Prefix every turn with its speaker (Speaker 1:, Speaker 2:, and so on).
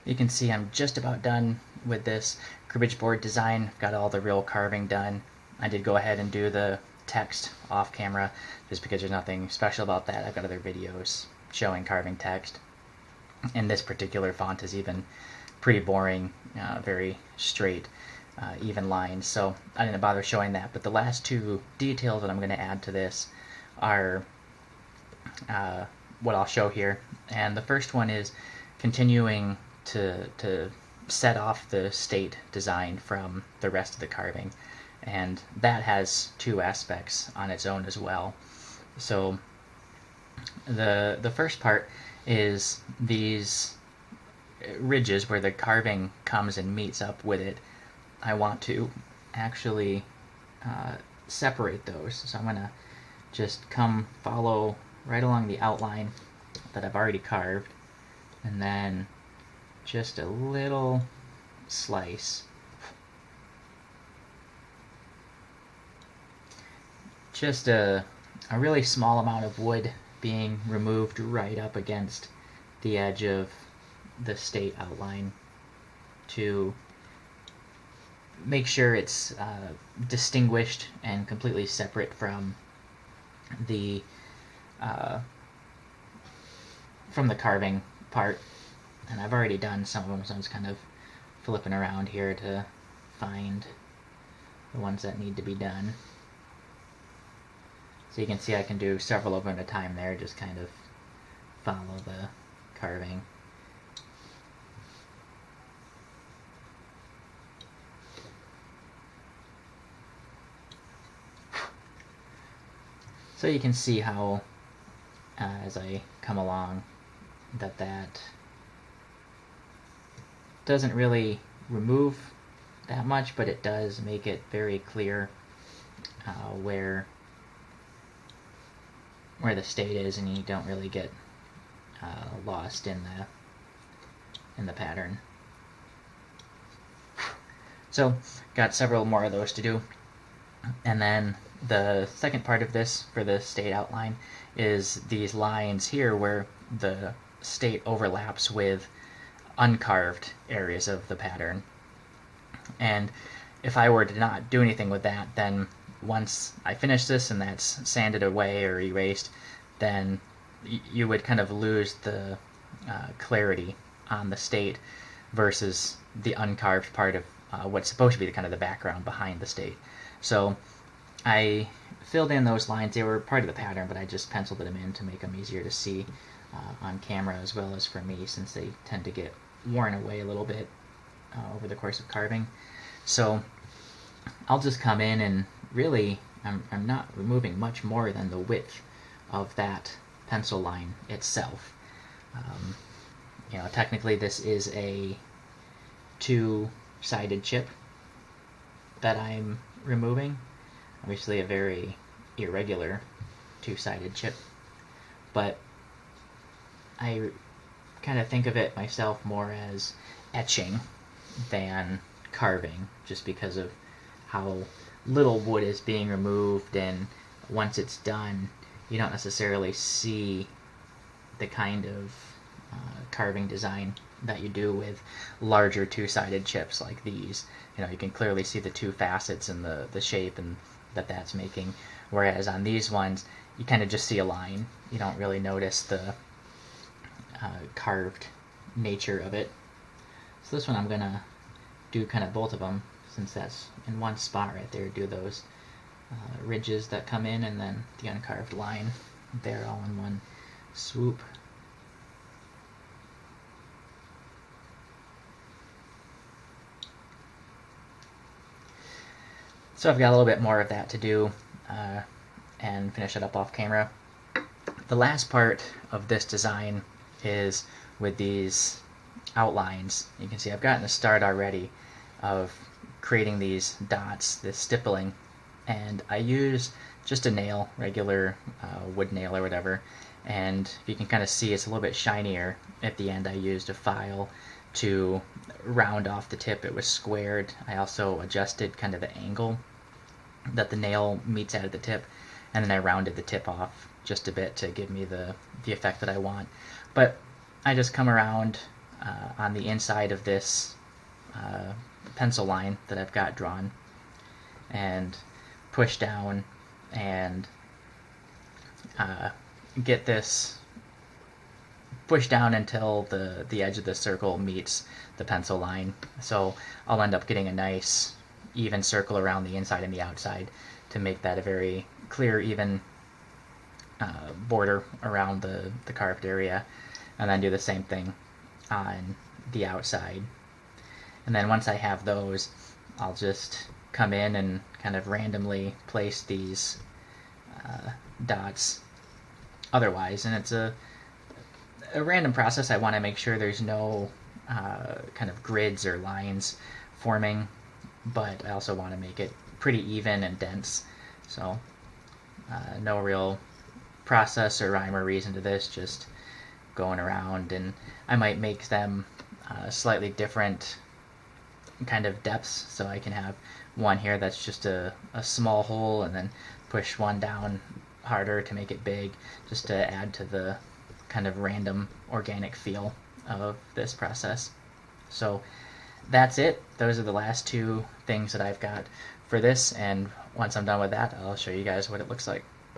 Speaker 1: You can see I'm just about done with this cribbage board design. I've got all the real carving done. I did go ahead and do the text off camera just because there's nothing special about that. I've got other videos showing carving text. And this particular font is even pretty boring, very straight, even lines. So I didn't bother showing that. But the last two details that I'm going to add to this are what I'll show here. And the first one is continuing to set off the state design from the rest of the carving. And that has two aspects on its own as well. So the first part is these ridges where the carving comes and meets up with it. I want to actually separate those. So I'm going to just come follow right along the outline that I've already carved, and then just a little slice. Just a really small amount of wood being removed right up against the edge of the state outline to make sure it's distinguished and completely separate from the carving part. And I've already done some of them, so I'm just kind of flipping around here to find the ones that need to be done. So you can see I can do several of them at a time there, just kind of follow the carving. So you can see how, as I come along, that doesn't really remove that much, but it does make it very clear where the state is, and you don't really get lost in the pattern. So got several more of those to do. And then the second part of this for the state outline is these lines here where the state overlaps with uncarved areas of the pattern. And if I were to not do anything with that, then once I finish this and that's sanded away or erased, then you would kind of lose the clarity on the state versus the uncarved part of what's supposed to be the kind of the background behind the state. So I filled in those lines. They were part of the pattern, but I just penciled them in to make them easier to see on camera as well as for me, since they tend to get worn away a little bit over the course of carving. So I'll just come in and really I'm not removing much more than the width of that pencil line itself. Technically this is a two-sided chip that I'm removing. Obviously a very irregular two-sided chip, but I kind of think of it myself more as etching than carving, just because of how little wood is being removed, and once it's done you don't necessarily see the kind of carving design that you do with larger two-sided chips like these. You can clearly see the two facets and the shape and that's making, whereas on these ones you kind of just see a line. You don't really notice the carved nature of it. So this one I'm gonna do kind of both of them, since that's in one spot right there. Do those ridges that come in and then the uncarved line there all in one swoop. So I've got a little bit more of that to do and finish it up off camera. The last part of this design is with these outlines. You can see I've gotten a start already of creating these dots, this stippling, and I use just a nail, regular wood nail or whatever, and you can kind of see it's a little bit shinier at the end. I used a file to round off the tip. It was squared. I also adjusted kind of the angle that the nail meets out of the tip, and then I rounded the tip off just a bit to give me the effect that I want. But I just come around on the inside of this pencil line that I've got drawn, and push down and get this push down until the edge of the circle meets the pencil line. So I'll end up getting a nice even circle around the inside and the outside to make that a very clear, even border around the carved area, and then do the same thing on the outside. And then once I have those, I'll just come in and kind of randomly place these dots otherwise. And it's a random process. I want to make sure there's no kind of grids or lines forming, but I also want to make it pretty even and dense. So no real process or rhyme or reason to this, just going around. And I might make them slightly different kind of depths, so I can have one here that's just a small hole, and then push one down harder to make it big, just to add to the kind of random organic feel of this process. So that's it. Those are the last two things that I've got for this, and once I'm done with that, I'll show you guys what it looks like.